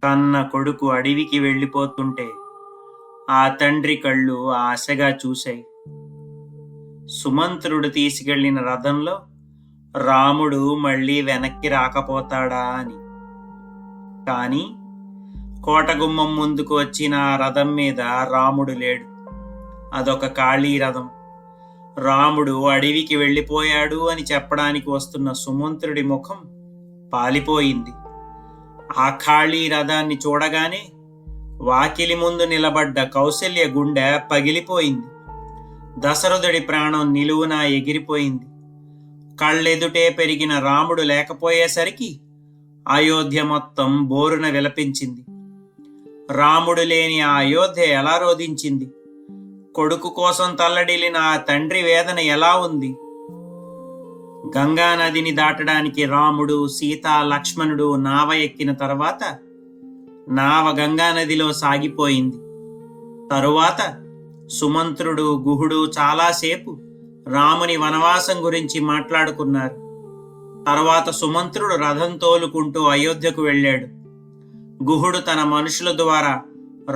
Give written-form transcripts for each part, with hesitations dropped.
కన్న కొడుకు అడవికి వెళ్ళిపోతుంటే ఆ తండ్రి కళ్ళు ఆశగా చూశాయి. సుమంత్రుడు తీసుకెళ్లిన రథంలో రాముడు మళ్ళీ వెనక్కి రాకపోతాడా అని. కాని కోటగుమ్మం ముందుకు వచ్చిన ఆ రథం మీద రాముడు లేడు. అదొక ఖాళీ రథం. రాముడు అడవికి వెళ్ళిపోయాడు అని చెప్పడానికి వస్తున్న సుమంత్రుడి ముఖం పాలిపోయింది. ఆ ఖాళీ రథాన్ని చూడగానే వాకిలి ముందు నిలబడ్డ కౌసల్య గుండె పగిలిపోయింది. దశరథుడి ప్రాణం నిలువునా ఎగిరిపోయింది. కళ్ళెదుటే పెరిగిన రాముడు లేకపోయేసరికి అయోధ్య మొత్తం బోరున విలపించింది. రాముడు లేని ఆ అయోధ్య ఎలా రోధించింది? కొడుకు కోసం తల్లడిల్లిన ఆ తండ్రి వేదన ఎలా ఉంది? గంగా నదిని దాటడానికి రాముడు, సీత, లక్ష్మణుడు నావ ఎక్కిన తర్వాత నావ గంగా నదిలో సాగిపోయింది. తరువాత సుమంత్రుడు, గుహుడు చాలాసేపు రాముని వనవాసం గురించి మాట్లాడుకున్నారు. తర్వాత సుమంత్రుడు రథం తోలుకుంటూ అయోధ్యకు వెళ్ళాడు. గుహుడు తన మనుషుల ద్వారా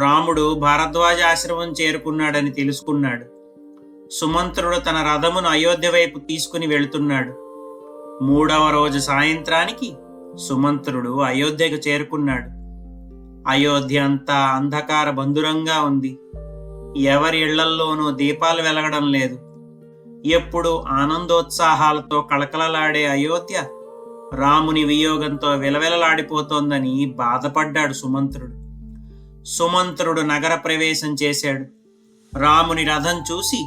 రాముడు భారద్వాజ ఆశ్రమం చేరుకున్నాడని తెలుసుకున్నాడు. సుమంత్రుడు తన రథమును అయోధ్య వైపు తీసుకుని వెళుతున్నాడు. 3వ రోజు సాయంత్రానికి సుమంత్రుడు అయోధ్యకు చేరుకున్నాడు. అయోధ్య అంతా అంధకార బంధురంగా ఉంది. ఎవరి ఇళ్లల్లోనూ దీపాలు వెలగడం లేదు. ఎప్పుడు ఆనందోత్సాహాలతో కళకళలాడే అయోధ్య రాముని వియోగంతో విలవిలలాడిపోతోందని బాధపడ్డాడు సుమంత్రుడు. సుమంత్రుడు నగర ప్రవేశం చేశాడు. రాముని రథం చూసి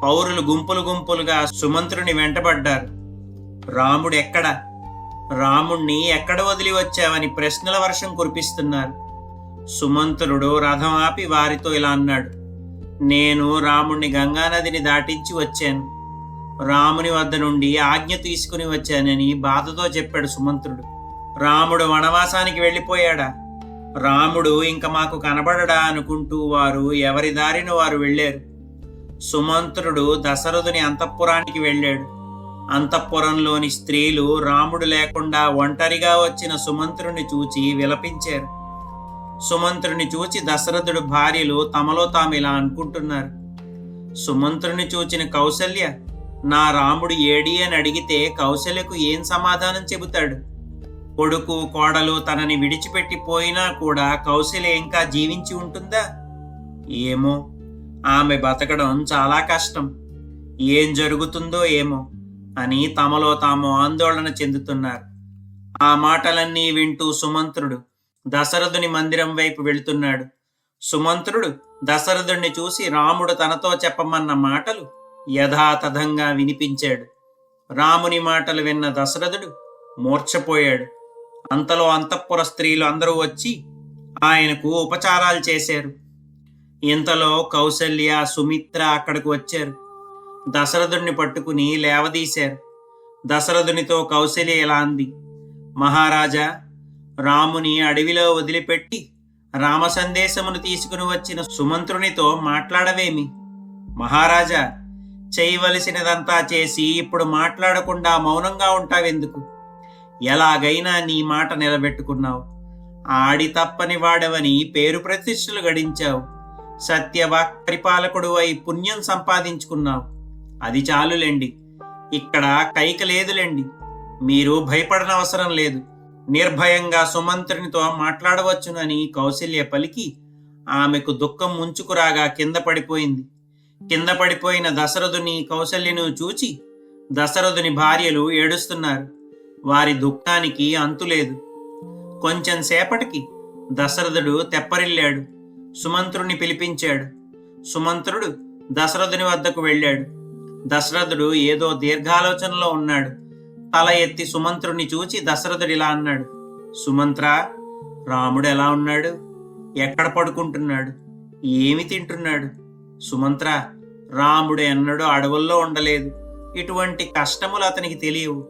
పౌరులు గుంపులు గుంపులుగా సుమంత్రుని వెంటబడ్డారు. రాముడు ఎక్కడ? రాముణ్ణి ఎక్కడ వదిలి వచ్చావని ప్రశ్నల వర్షం కురిపిస్తున్నారు. సుమంత్రుడు రథం ఆపి వారితో ఇలా అన్నాడు: నేను రాముణ్ణి గంగానదిని దాటించి వచ్చాను. రాముని వద్ద నుండి ఆజ్ఞ తీసుకుని వచ్చానని బాధతో చెప్పాడు సుమంత్రుడు. రాముడు వనవాసానికి వెళ్ళిపోయాడా? రాముడు ఇంక మాకు కనబడడా అనుకుంటూ వారు ఎవరి దారిన వారు వెళ్ళారు. సుమంత్రుడు దశరథుని అంతఃపురానికి వెళ్ళాడు. అంతఃపురంలోని స్త్రీలు రాముడు లేకుండా ఒంటరిగా వచ్చిన సుమంత్రుని చూచి విలపించారు. సుమంత్రుని చూచి దశరథుడు భార్యలు తమలో తాము ఇలా అనుకుంటున్నారు: సుమంత్రుని చూచిన కౌసల్య నా రాముడు ఏడి అని అడిగితే కౌసల్యకు ఏం సమాధానం చెబుతాడు? కొడుకు, కోడలు తనని విడిచిపెట్టి పోయినా కూడా కౌసల్య ఇంకా జీవించి ఉంటుందా? ఏమో, ఆమె బతకడం చాలా కష్టం. ఏం జరుగుతుందో ఏమో అని తమలో తాము ఆందోళన చెందుతున్నారు. ఆ మాటలన్నీ వింటూ సుమంత్రుడు దశరథుని మందిరం వైపు వెళుతున్నాడు. సుమంత్రుడు దశరథుడిని చూసి రాముడు తనతో చెప్పమన్న మాటలు యథాతథంగా వినిపించాడు. రాముని మాటలు విన్న దశరథుడు మూర్ఛపోయాడు. అంతలో అంతఃపుర స్త్రీలు అందరూ వచ్చి ఆయనకు ఉపచారాలు చేశారు. ఇంతలో కౌసల్య, సుమిత్ర అక్కడికి వచ్చారు. దశరథుడిని పట్టుకుని లేవదీశారు. దశరథునితో కౌసల్య ఇలా అంది: మహారాజా, రాముని అడవిలో వదిలిపెట్టి రామ సందేశమును తీసుకుని వచ్చిన సుమంత్రునితో మాట్లాడవేమి? మహారాజా, చేయవలసినదంతా చేసి ఇప్పుడు మాట్లాడకుండా మౌనంగా ఉంటావెందుకు? ఎలాగైనా నీ మాట నిలబెట్టుకున్నావు. ఆడి తప్పని వాడవని పేరు ప్రతిష్టలు గడించావు. సత్యవాక్ పరిపాలకుడు అయి పుణ్యం సంపాదించుకున్నావు. అది చాలులేండి. ఇక్కడ కైక లేదులేండి. మీరు భయపడనవసరం లేదు. నిర్భయంగా సుమంత్రునితో మాట్లాడవచ్చునని కౌసల్య పలికి ఆమెకు దుఃఖం ముంచుకురాగా కింద పడిపోయింది. కింద పడిపోయిన దశరథుని, కౌసల్యను చూచి దశరథుని భార్యలు ఏడుస్తున్నారు. వారి దుఃఖానికి అంతులేదు. కొంచెం సేపటికి దశరథుడు తెప్పరిల్లాడు. సుమంత్రుని పిలిపించాడు. సుమంత్రుడు దశరథుని వద్దకు వెళ్ళాడు. దశరథుడు ఏదో దీర్ఘాలోచనలో ఉన్నాడు. తల ఎత్తి సుమంత్రుని చూచి దశరథుడిలా అన్నాడు: సుమంత్ర, రాముడు ఎలా ఉన్నాడు? ఎక్కడ పడుకుంటున్నాడు? ఏమి తింటున్నాడు? సుమంత్ర, రాముడు ఎన్నడూ అడవుల్లో ఉండలేదు. ఇటువంటి కష్టములు అతనికి తెలియవు.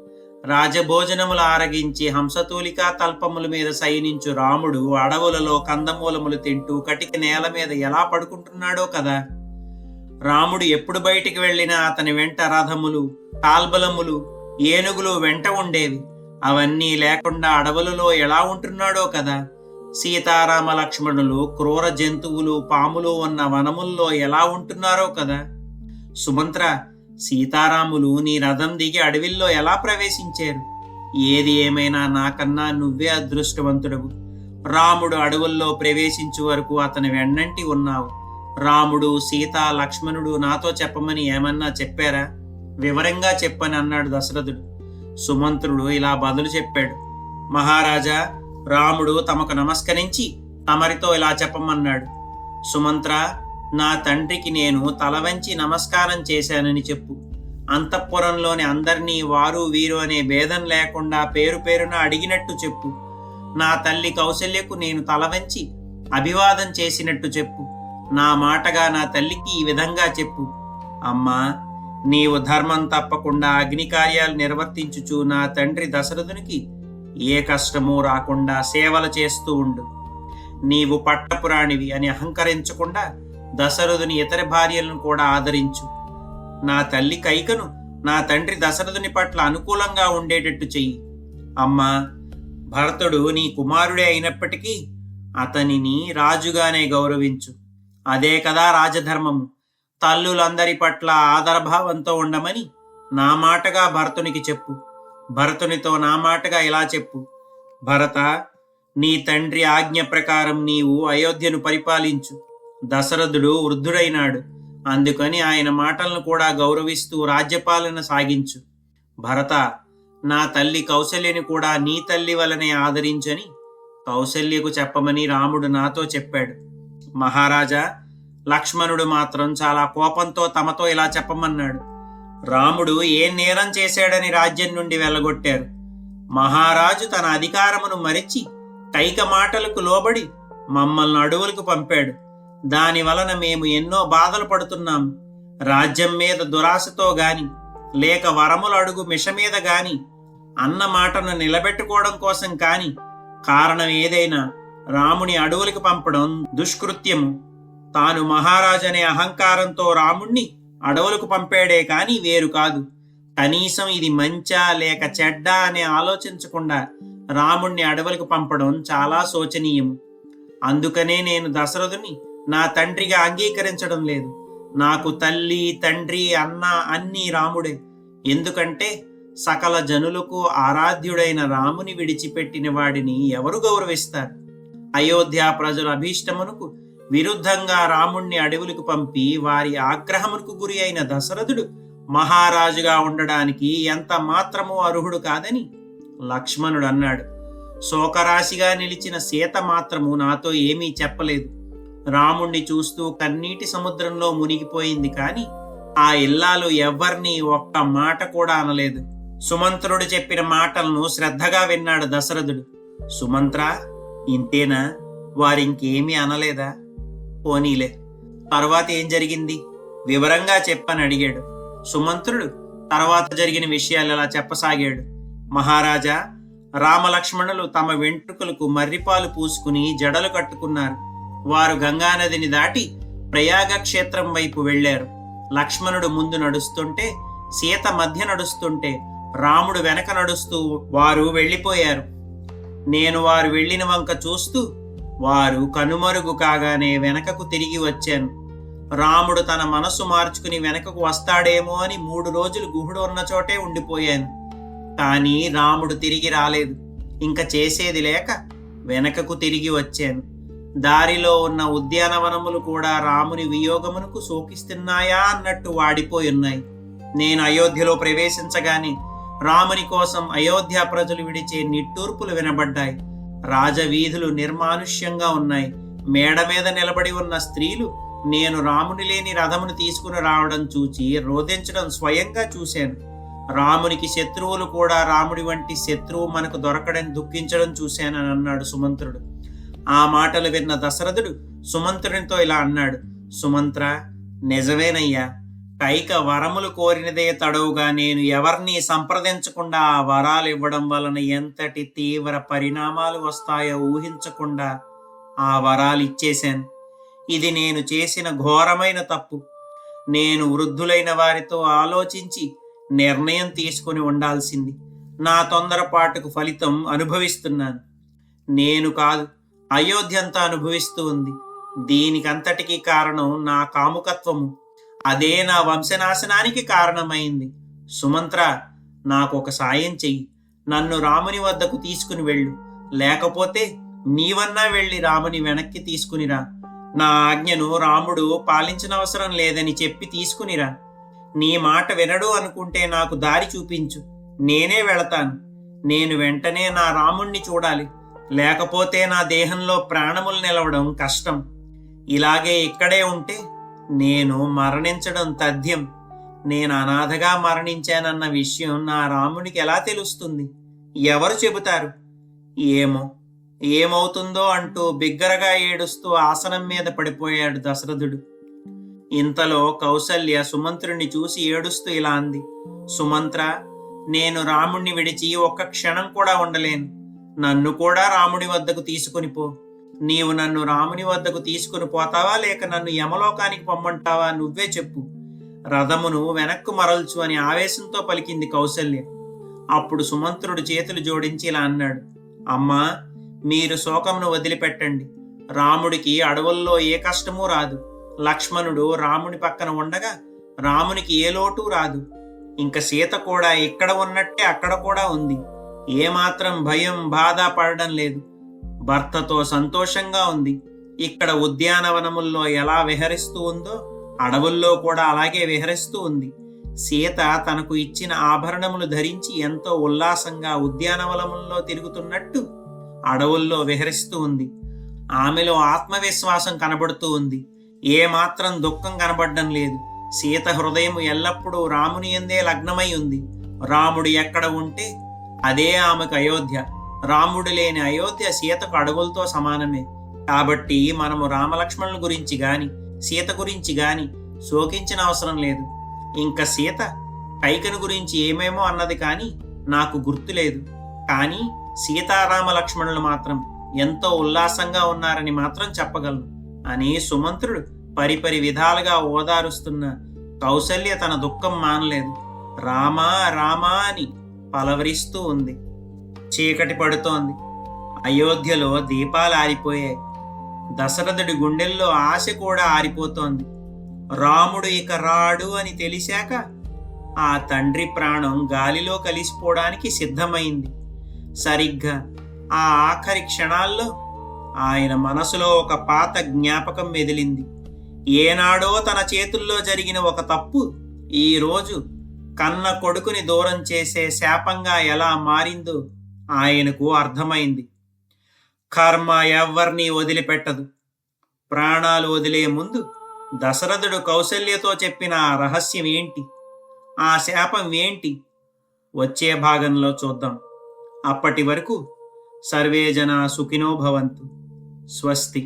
రాజభోజనములు ఆరగించి హంసతూలికా తల్పముల మీద శయనించు రాముడు అడవులలో కందమూలములు తింటూ కటిక నేల మీద ఎలా పడుకుంటున్నాడో కదా. రాముడు ఎప్పుడు బయటికి వెళ్ళినా అతని వెంట రథములు, తాల్బలములు, ఏనుగులు వెంట ఉండేవి. అవన్నీ లేకుండా అడవులలో ఎలా ఉంటున్నాడో కదా. సీతారామ లక్ష్మణులు క్రూర జంతువులు పాములు ఉన్న వనముల్లో ఎలా ఉంటున్నారో కదా. సుమంత్ర, సీతారాములు నీ రథం దిగి అడవిల్లో ఎలా ప్రవేశించారు? ఏది ఏమైనా నాకన్నా నువ్వే అదృష్టవంతుడవు. రాముడు అడవుల్లో ప్రవేశించు వరకు అతని వెన్నంటి ఉన్నావు. రాముడు, సీత, లక్ష్మణుడు నాతో చెప్పమని ఏమన్నా చెప్పారా? వివరంగా చెప్పని అన్నాడు దశరథుడు. సుమంత్రుడు ఇలా బదులు చెప్పాడు. మహారాజా, రాముడు తమకు నమస్కరించి తమరితో ఇలా చెప్పమన్నాడు. సుమంత్ర, నా తండ్రికి నేను తలవంచి నమస్కారం చేశానని చెప్పు. అంతఃపురంలోని అందరినీ వారు వీరు అనే భేదం లేకుండా పేరు పేరున అడిగినట్టు చెప్పు. నా తల్లి కౌసల్యకు నేను తలవంచి అభివాదం చేసినట్టు చెప్పు. నా మాటగా నా తల్లికి ఈ విధంగా చెప్పు. అమ్మా, నీవు ధర్మం తప్పకుండా అగ్ని కార్యాలు నిర్వర్తించుచు నా తండ్రి దశరథునికి ఏ కష్టమూ రాకుండా సేవలు చేస్తూ ఉండు. నీవు పట్టపురాణివి అని అహంకరించకుండా దశరథుని ఇతర భార్యలను కూడా ఆదరించు. నా తల్లి కైకను నా తండ్రి దశరథుని పట్ల అనుకూలంగా ఉండేటట్టు చెయ్యి. అమ్మా, భరతుడు నీ కుమారుడే అయినప్పటికీ అతనిని రాజుగానే గౌరవించు. అదే కదా రాజధర్మము. తల్లులందరి పట్ల ఆదరభావంతో ఉండమని నా మాటగా భరతునికి చెప్పు. భరతునితో నా మాటగా ఇలా చెప్పు. భరత, నీ తండ్రి ఆజ్ఞ ప్రకారం నీవు అయోధ్యను పరిపాలించు. దశరథుడు వృద్ధుడైనాడు, అందుకని ఆయన మాటలను కూడా గౌరవిస్తూ రాజ్యపాలన సాగించు. భరత, నా తల్లి కౌసల్యని కూడా నీ తల్లి వలనే ఆదరించని కౌసల్యకు చెప్పమని రాముడు నాతో చెప్పాడు. మహారాజా, లక్ష్మణుడు మాత్రం చాలా కోపంతో తమతో ఇలా చెప్పమన్నాడు. రాముడు ఏం నేరం చేశాడని రాజ్యం నుండి వెళ్ళగొట్టారు? మహారాజు తన అధికారమును మరిచి కైక మాటలకు లోబడి మమ్మల్ని అడవులకు పంపాడు. దాని వలన మేము ఎన్నో బాధలు పడుతున్నాం. రాజ్యం మీద దురాశతో గాని లేక వరములు అడుగు మిష మీద గాని అన్న మాటను నిలబెట్టుకోవడం కోసం కాని కారణం ఏదైనా రాముని అడవులకు పంపడం దుష్కృత్యము. తాను మహారాజనే అహంకారంతో రాముణ్ణి అడవులకు పంపాడే కాని వేరు కాదు. కనీసం ఇది మంచా లేక చెడ్డా అనే ఆలోచించకుండా రాముణ్ణి అడవులకు పంపడం చాలా శోచనీయము. అందుకనే నేను దశరథుని నా తండ్రిగా అంగీకరించడం లేదు. నాకు తల్లి, తండ్రి, అన్న అన్నీ రాముడే. ఎందుకంటే సకల జనులకు ఆరాధ్యుడైన రాముని విడిచిపెట్టిన వాడిని ఎవరు గౌరవిస్తారు? అయోధ్య ప్రజల అభీష్టమునకు విరుద్ధంగా రాముణ్ణి అడవులకు పంపి వారి ఆగ్రహమునకు గురి అయిన దశరథుడు మహారాజుగా ఉండడానికి ఎంత మాత్రమూ అర్హుడు కాదని లక్ష్మణుడు అన్నాడు. శోకరాశిగా నిలిచిన సీత మాత్రము నాతో ఏమీ చెప్పలేదు. రాముణ్ణి చూస్తూ కన్నీటి సముద్రంలో మునిగిపోయింది కాని ఆ ఇల్లాలు ఎవ్వర్నీ ఒక్క మాట కూడా అనలేదు. సుమంత్రుడు చెప్పిన మాటలను శ్రద్ధగా విన్నాడు దశరథుడు. సుమంత్ర, ఇంతేనా? వారింకేమీ అనలేదా? పోనీలే, తర్వాత ఏం జరిగింది వివరంగా చెప్పని అడిగాడు. సుమంత్రుడు తర్వాత జరిగిన విషయాలు అలా చెప్పసాగాడు. మహారాజా, రామలక్ష్మణులు తమ వెంట్రుకలకు మర్రిపాలు పూసుకుని జడలు కట్టుకున్నారు. వారు గంగానదిని దాటి ప్రయాగ క్షేత్రం వైపు వెళ్లారు. లక్ష్మణుడు ముందు నడుస్తుంటే, సీత మధ్య నడుస్తుంటే, రాముడు వెనక నడుస్తూ వారు వెళ్లిపోయారు. నేను వారు వెళ్లిన వంక చూస్తూ వారు కనుమరుగు కాగానే వెనకకు తిరిగి వచ్చాను. రాముడు తన మనసు మార్చుకుని వెనకకు వస్తాడేమో అని 3 రోజులు గుహుడు ఉన్న చోటే ఉండిపోయాను. కానీ రాముడు తిరిగి రాలేదు. ఇంక చేసేది లేక వెనకకు తిరిగి వచ్చాను. దారిలో ఉన్న ఉద్యానవనములు కూడా రాముని వియోగమునకు శోకిస్తున్నాయా అన్నట్టు వాడిపోయున్నాయి. నేను అయోధ్యలో ప్రవేశించగానే రాముని కోసం అయోధ్య ప్రజలు విడిచే నిట్టూర్పులు వినబడ్డాయి. రాజవీధులు నిర్మానుష్యంగా ఉన్నాయి. మేడ మీద నిలబడి ఉన్న స్త్రీలు నేను రాముని లేని రథమును తీసుకుని రావడం చూచి రోదించడం స్వయంగా చూశాను. రామునికి శత్రువులు కూడా రాముడి వంటి శత్రువు మనకు దొరకడని దుఃఖించడం చూశానని అన్నాడు సుమంత్రుడు. ఆ మాటలు విన్న దశరథుడు సుమంత్రునితో ఇలా అన్నాడు. సుమంత్ర, నిజమేనయ్యా, కైక వరములు కోరినదే తడవుగా నేను ఎవరిని సంప్రదించకుండా ఆ వరాలు ఇవ్వడం వలన ఎంతటి తీవ్ర పరిణామాలు వస్తాయో ఊహించకుండా ఆ వరాలు ఇచ్చేశాను. ఇది నేను చేసిన ఘోరమైన తప్పు. నేను వృద్ధులైన వారితో ఆలోచించి నిర్ణయం తీసుకుని ఉండాల్సింది. నా తొందరపాటుకు ఫలితం అనుభవిస్తున్నాను. నేను కాదు, అయోధ్యంతా అనుభవిస్తూ ఉంది. దీనికంతటికీ కారణం నా కాముకత్వము. అదే నా వంశనాశనానికి కారణమైంది. సుమంత్ర, నాకొక సాయం చెయ్యి. నన్ను రాముని వద్దకు తీసుకుని వెళ్ళు. లేకపోతే నీవన్నా వెళ్ళి రాముని వెనక్కి తీసుకునిరా. నా ఆజ్ఞను రాముడు పాలించనవసరం లేదని చెప్పి తీసుకునిరా. నీ మాట వినడు అనుకుంటే నాకు దారి చూపించు, నేనే వెళతాను. నేను వెంటనే నా రాముణ్ణి చూడాలి. లేకపోతే నా దేహంలో ప్రాణములు నిలవడం కష్టం. ఇలాగే ఇక్కడే ఉంటే నేను మరణించడం తథ్యం. నేను అనాథగా మరణించానన్న విషయం నా రామునికి ఎలా తెలుస్తుంది? ఎవరు చెబుతారు? ఏమో, ఏమవుతుందో అంటూ బిగ్గరగా ఏడుస్తూ ఆసనం మీద పడిపోయాడు దశరథుడు. ఇంతలో కౌసల్య సుమంత్రుణ్ణి చూసి ఏడుస్తూ ఇలా అంది: సుమంత్ర, నేను రాముణ్ణి విడిచి ఒక్క క్షణం కూడా ఉండలేను. నన్ను కూడా రాముడి వద్దకు తీసుకుని పో. నీవు నన్ను రాముని వద్దకు తీసుకుని పోతావా, లేక నన్ను యమలోకానికి పొమ్మంటావా? నువ్వే చెప్పు. రథమును వెనక్కు మరల్చు అని ఆవేశంతో పలికింది కౌసల్య. అప్పుడు సుమంత్రుడు చేతులు జోడించి ఇలా అన్నాడు: అమ్మా, మీరు శోకమును వదిలిపెట్టండి. రాముడికి అడవుల్లో ఏ కష్టమూ రాదు. లక్ష్మణుడు రాముని పక్కన ఉండగా రామునికి ఏ లోటు రాదు. ఇంక సీత కూడా ఇక్కడ ఉన్నట్టే అక్కడ కూడా ఉంది. ఏమాత్రం భయం బాధ పడడం లేదు. భర్తతో సంతోషంగా ఉంది. ఇక్కడ ఉద్యానవనముల్లో ఎలా విహరిస్తూ ఉందో అడవుల్లో కూడా అలాగే విహరిస్తూ ఉంది. సీత తనకు ఇచ్చిన ఆభరణములు ధరించి ఎంతో ఉల్లాసంగా ఉద్యానవనముల్లో తిరుగుతున్నట్టు అడవుల్లో విహరిస్తూ ఉంది. ఆమెలో ఆత్మవిశ్వాసం కనబడుతూ ఉంది. ఏమాత్రం దుఃఖం కనబడడం లేదు. సీత హృదయం ఎల్లప్పుడూ రాముని యందే లగ్నమై ఉంది. రాముడు ఎక్కడ ఉంటే అదే ఆమెకు అయోధ్య. రాముడు లేని అయోధ్య సీతకు అడవులతో సమానమే. కాబట్టి మనము రామలక్ష్మణుల గురించి గాని సీత గురించి గాని శోకించిన అవసరం లేదు. ఇంకా సీత కైకను గురించి ఏమేమో అన్నది కానీ నాకు గుర్తులేదు. కానీ సీతారామ లక్ష్మణులు మాత్రం ఎంతో ఉల్లాసంగా ఉన్నారని మాత్రం చెప్పగలను అని సుమంత్రుడు పరిపరి విధాలుగా ఓదారుస్తున్న కౌసల్య తన దుఃఖం మానలేదు. రామా రామా అని పలవరిస్తూ ఉంది. చీకటి పడుతోంది. అయోధ్యలో దీపాలు ఆరిపోయాయి. దశరథుడి గుండెల్లో ఆశ కూడా ఆరిపోతోంది. రాముడు ఇక రాడు అని తెలిసాక ఆ తండ్రి ప్రాణం గాలిలో కలిసిపోవడానికి సిద్ధమైంది. సరిగ్గా ఆ ఆఖరి క్షణాల్లో ఆయన మనసులో ఒక పాత జ్ఞాపకం మెదిలింది. ఏనాడో తన చేతుల్లో జరిగిన ఒక తప్పు ఈరోజు కన్న కొడుకుని దూరం చేసే శాపంగా ఎలా మారిందో ఆయనకు అర్థమైంది. కర్మ ఎవ్వర్నీ వదిలిపెట్టదు. ప్రాణాలు వదిలే ముందు దశరథుడు కౌసల్యతో చెప్పిన ఆ రహస్యం ఏంటి, ఆ శాపం ఏంటి? వచ్చే భాగంలో చూద్దాం. అప్పటి వరకు సర్వే జనా సుఖినో భవంతు. స్వస్తి.